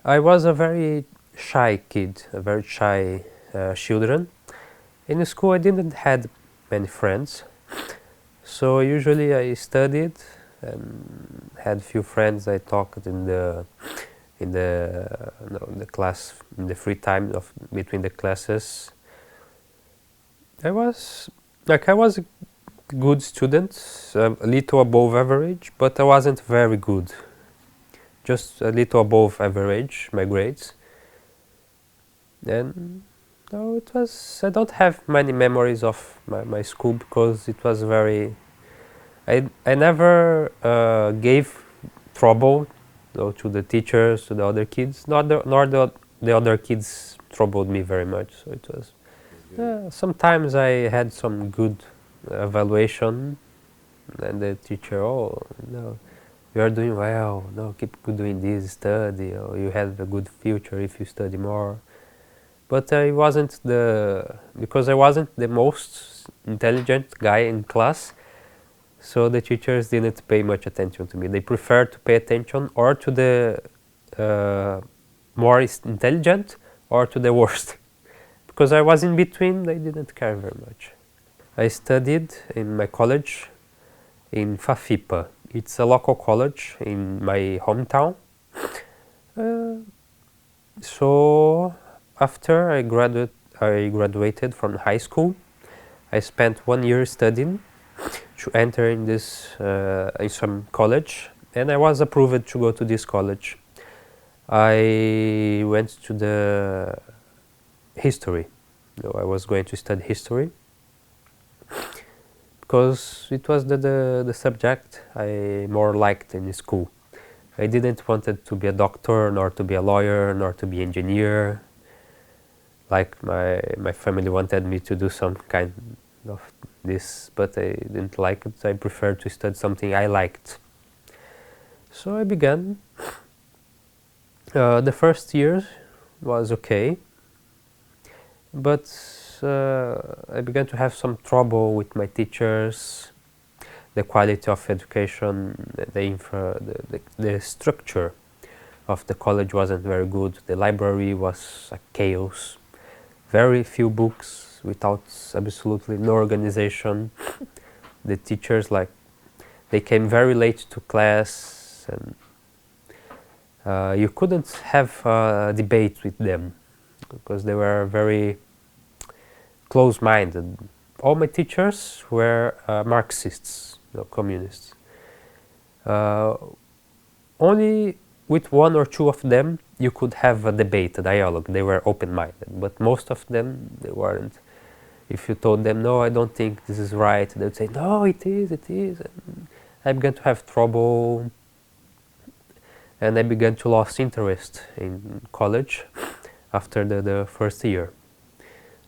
I was a very shy kid, a very shy children. In school I didn't had many friends, so usually I studied and had few friends. I talked in the class, in the free time of between the classes. I was a good student, a little above average, but I wasn't very good. Just a little above average, my grades. And no, it was. I don't have many memories of my school because it was very. I never gave trouble, to the teachers, to the other kids. Nor the other kids troubled me very much. So it was. Sometimes I had some good evaluation, and the teacher, oh no, you are doing well. No, keep doing this, study. Or you have a good future if you study more. But because I wasn't the most intelligent guy in class, so the teachers didn't pay much attention to me. They preferred to pay attention or to the more intelligent or to the worst. Because I was in between, they didn't care very much. I studied in my college in Fafipa. It's a local college in my hometown. So after I graduated from high school, I spent 1 year studying to enter in this in some college, and I was approved to go to this college. I went to the history. I was going to study history because it was the subject I more liked in school. I didn't wanted to be a doctor, nor to be a lawyer, nor to be an engineer. Like my family wanted me to do some kind of this, but I didn't like it. I preferred to study something I liked. So I began. The first year was okay, but I began to have some trouble with my teachers. The quality of education, the structure of the college wasn't very good. The library was a chaos. Very few books, without absolutely no organization. The teachers, they came very late to class, and you couldn't have a debate with them because they were very close-minded. All my teachers were Marxists, communists. Only with one or two of them you could have a debate, a dialogue. They were open-minded, but most of them, they weren't. If you told them, no, I don't think this is right, they would say, no, it is, it is. And I began to have trouble, and I began to lose interest in college after the first year.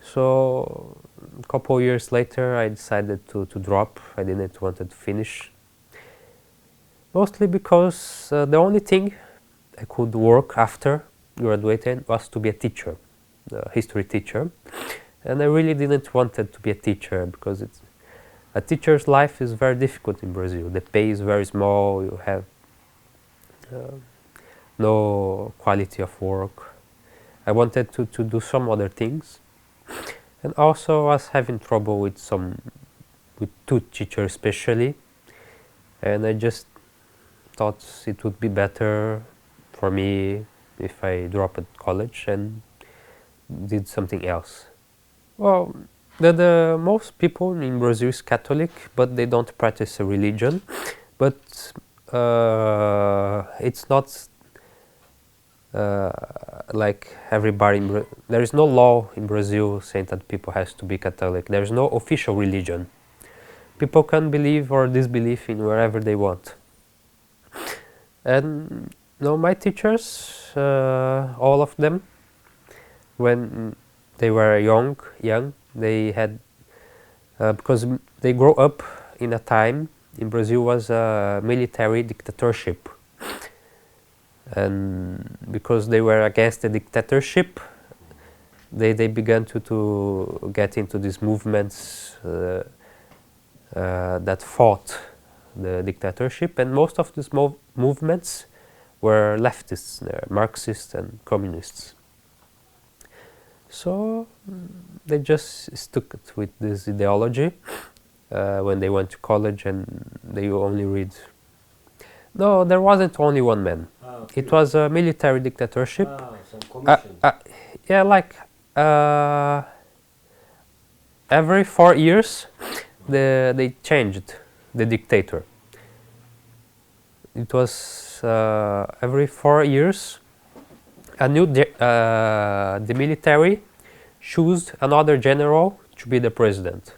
So a couple years later, I decided to drop. I didn't want to finish. Mostly because the only thing I could work after graduating was to be a teacher, a history teacher. And I really didn't want to be a teacher because a teacher's life is very difficult in Brazil. The pay is very small, you have no quality of work. I wanted to do some other things. And also I was having trouble with two teachers especially. And I just thought it would be better for me if I dropped college and did something else. Well, the most people in Brazil is Catholic, but they don't practice a religion. But it's not like everybody. There is no law in Brazil saying that people has to be Catholic. There is no official religion. People can believe or disbelieve in wherever they want. And my teachers, all of them, when they were young, they had because they grew up in a time in Brazil was a military dictatorship, and because they were against the dictatorship, they began to get into these movements that fought the dictatorship, and most of these movements were leftists, Marxists and communists. So they just stuck with this ideology when they went to college, and they only read. No, there wasn't only one man. Okay. It was a military dictatorship. Some commission. Yeah, like every 4 years, they changed the dictator. It was every 4 years, a new the military chose another general to be the president.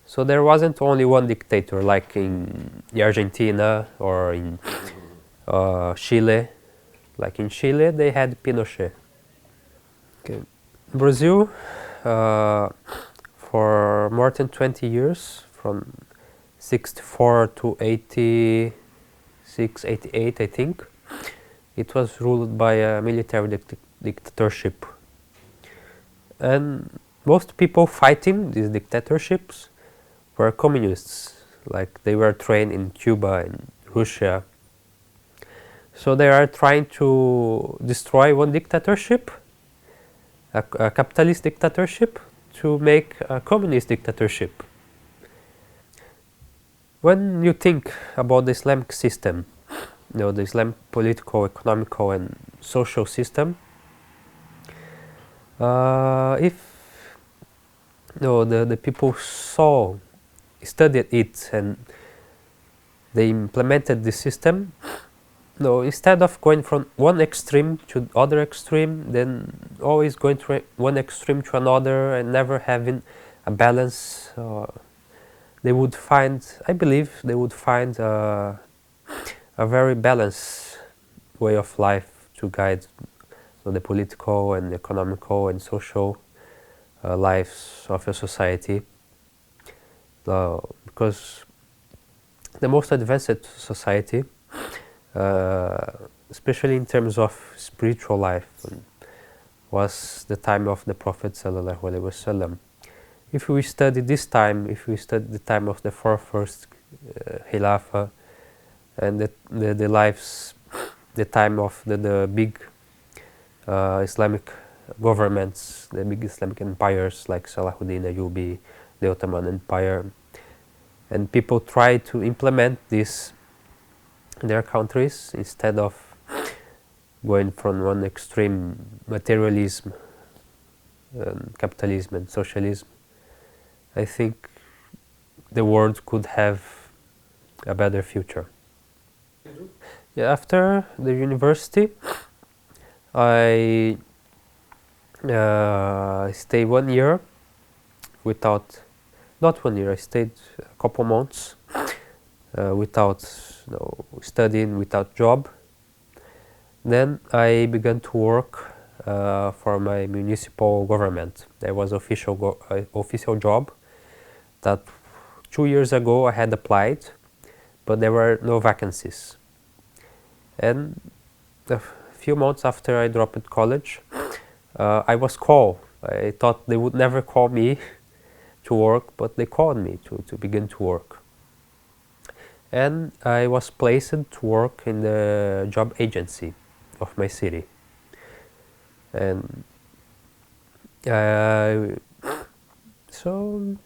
So there wasn't only one dictator, like in Argentina or in Chile. Like in Chile, they had Pinochet. Okay. Brazil, for more than 20 years, from 64 to 86, 88, I think, it was ruled by a military dictatorship. And most people fighting these dictatorships were communists, like they were trained in Cuba and Russia. So they are trying to destroy one dictatorship, a capitalist dictatorship, to make a communist dictatorship. When you think about the Islamic system, the Islamic political, economical and social system, if the people studied it and they implemented the system, instead of going from one extreme to other extreme, then always going to one extreme to another and never having a balance, they would find, I believe, they would find a very balanced way of life to guide the political and economical and social lives of a society. Because the most advanced society, especially in terms of spiritual life, was the time of the Prophet ﷺ. If we study this time, if we study the time of the first Khilafah, and the lives, the time of the big Islamic governments, the big Islamic empires like Salahuddin Ayyubi, the Ottoman Empire, and people try to implement this in their countries instead of going from one extreme, materialism, capitalism and socialism. I think the world could have a better future. Yeah, after the university, I stayed 1 year without, not 1 year, I stayed a couple months without studying, without job. Then I began to work for my municipal government. There was official job that 2 years ago I had applied, but there were no vacancies. And a few months after I dropped college, I was called. I thought they would never call me to work, but they called me to begin to work. And I was placed to work in the job agency of my city. And so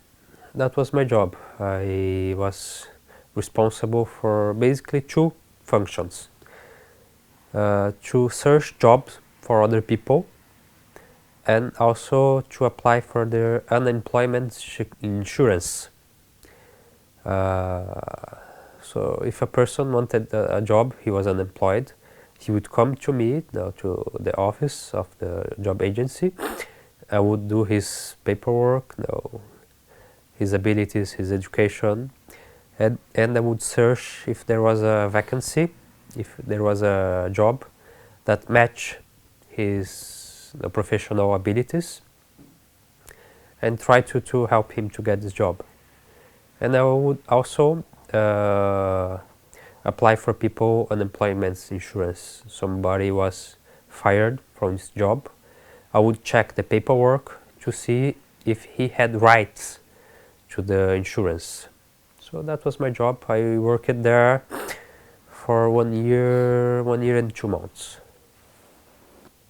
that was my job. I was responsible for basically two functions. To search jobs for other people, and also to apply for their unemployment insurance. So if a person wanted a job, he was unemployed, he would come to me, to the office of the job agency. I would do his paperwork, his abilities, his education, and I would search if there was a vacancy, if there was a job that matched his professional abilities, and try to help him to get this job. And I would also apply for people unemployment insurance. Somebody was fired from his job. I would check the paperwork to see if he had rights to the insurance. So that was my job. I worked there for 1 year and 2 months.